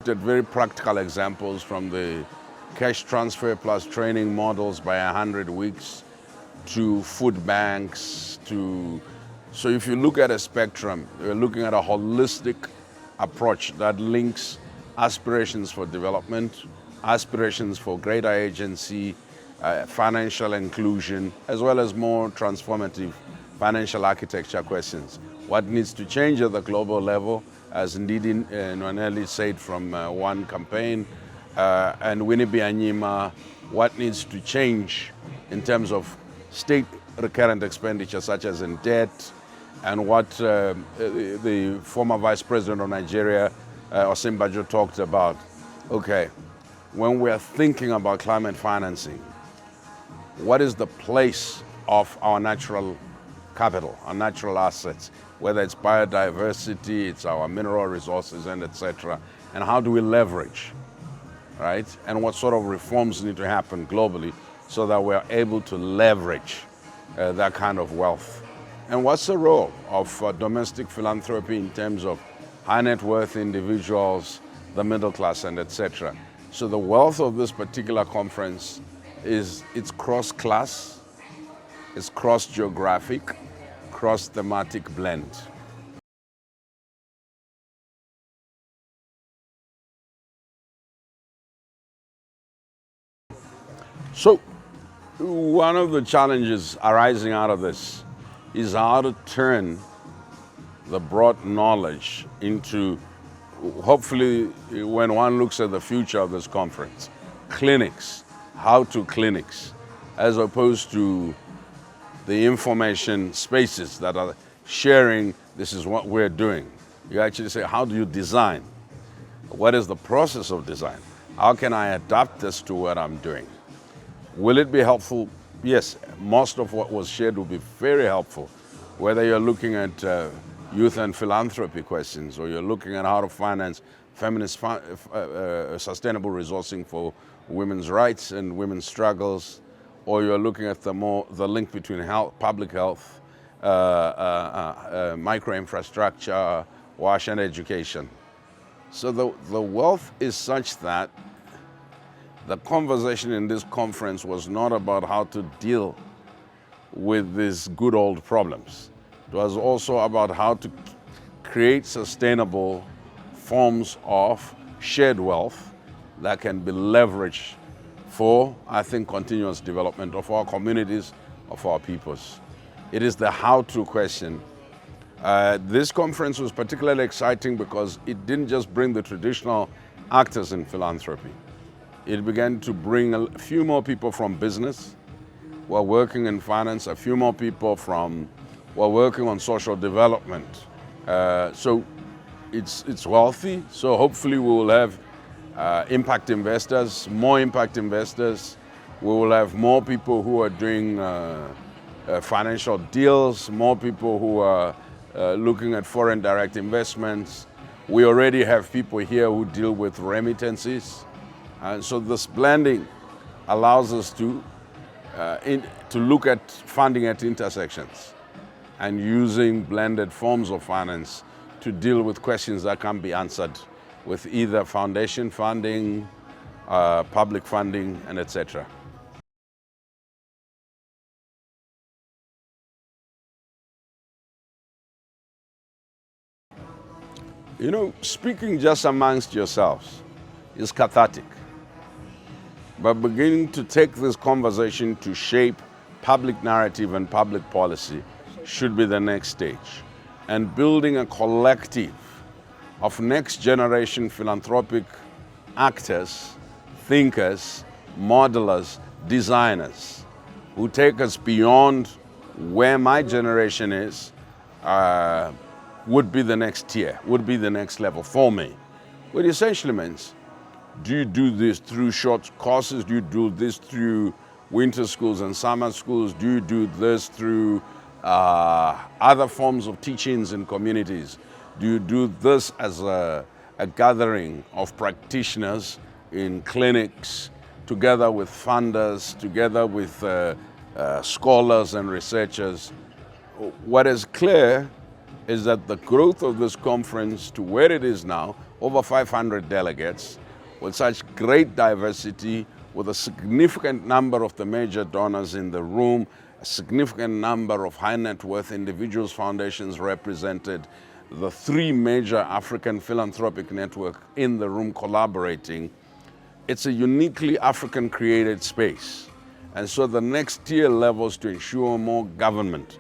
looked at very practical examples from the cash transfer plus training models by 100 weeks to food banks so if you look at a spectrum, you're looking at a holistic approach that links aspirations for development, aspirations for greater agency, financial inclusion, as well as more transformative financial architecture questions. What needs to change at the global level, as indeed Nwaneli said from one campaign, and Winnie Byanyima, what needs to change in terms of state recurrent expenditure, such as in debt, and what the former Vice President of Nigeria, Osinbajo, talked about. Okay, when we're thinking about climate financing, what is the place of our natural capital, our natural assets, whether it's biodiversity, it's our mineral resources, and etc., and how do we leverage, right? And what sort of reforms need to happen globally so that we're able to leverage that kind of wealth? And what's the role of domestic philanthropy in terms of high net worth individuals, the middle class, and etc.? So the wealth of this particular conference is it's cross-class, it's cross-geographic, cross-thematic blend. So one of the challenges arising out of this is how to turn the broad knowledge into, hopefully, when one looks at the future of this conference, clinics, how-to clinics, as opposed to the information spaces that are sharing, this is what we're doing. You actually say, how do you design? What is the process of design? How can I adapt this to what I'm doing? Will it be helpful? Yes, most of what was shared will be very helpful, whether you're looking at youth and philanthropy questions, or you're looking at how to finance feminist sustainable resourcing for women's rights and women's struggles, or you're looking at the link between public health, micro-infrastructure, wash, and education. So the wealth is such that the conversation in this conference was not about how to deal with these good old problems. It was also about how to create sustainable forms of shared wealth that can be leveraged for, I think, continuous development of our communities, of our peoples. It is the how-to question. This conference was particularly exciting because it didn't just bring the traditional actors in philanthropy. It began to bring a few more people from business who are working in finance, a few more people who are working on social development. So it's wealthy. So hopefully we will have impact investors, more impact investors. We will have more people who are doing financial deals, more people who are looking at foreign direct investments. We already have people here who deal with remittances. And so this blending allows us to look at funding at intersections and using blended forms of finance to deal with questions that can be answered with either foundation funding, public funding, and etc. You know, speaking just amongst yourselves is cathartic. But beginning to take this conversation to shape public narrative and public policy should be the next stage. And building a collective of next generation philanthropic actors, thinkers, modelers, designers, who take us beyond where my generation is, would be the next tier, would be the next level for me. What essentially means, do you do this through short courses? Do you do this through winter schools and summer schools? Do you do this through other forms of teachings in communities? Do you do this as a gathering of practitioners in clinics, together with funders, together with scholars and researchers? What is clear is that the growth of this conference to where it is now over 500 delegates, with such great diversity, with a significant number of the major donors in the room, a significant number of high net worth individuals, foundations represented, the 3 major African philanthropic networks in the room collaborating. It's a uniquely African created space. And so the next tier levels to ensure more government.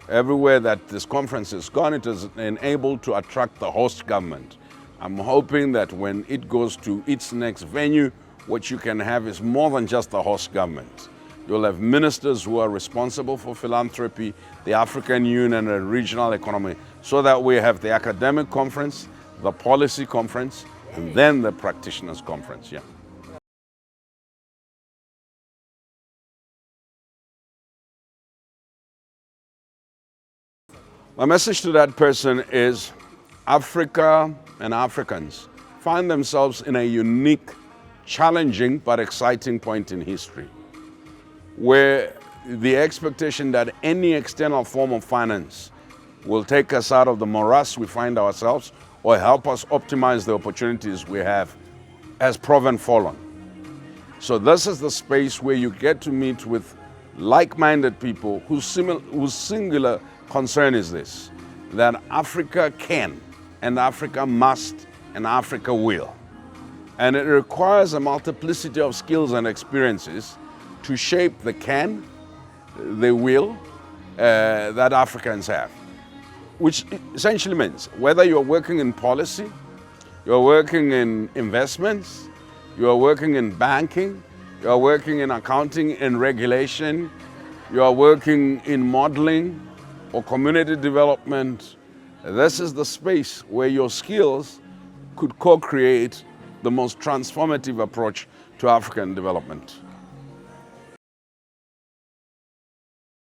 Everywhere that this conference has gone, it has enabled to attract the host government. I'm hoping that when it goes to its next venue, what you can have is more than just the host government. You'll have ministers who are responsible for philanthropy, the African Union and regional economy, so that we have the academic conference, the policy conference, and then the practitioners conference. Yeah. My message to that person is Africa and Africans find themselves in a unique, challenging but exciting point in history, where the expectation that any external form of finance will take us out of the morass we find ourselves or help us optimize the opportunities we have has proven fallen. So this is the space where you get to meet with like-minded people whose singular concern is this, that Africa can, and Africa must, and Africa will. And it requires a multiplicity of skills and experiences to shape the can, the will that Africans have. Which essentially means whether you're working in policy, you're working in investments, you're working in banking, you're working in accounting and regulation, you're working in modeling or community development, this is the space where your skills could co-create the most transformative approach to African development.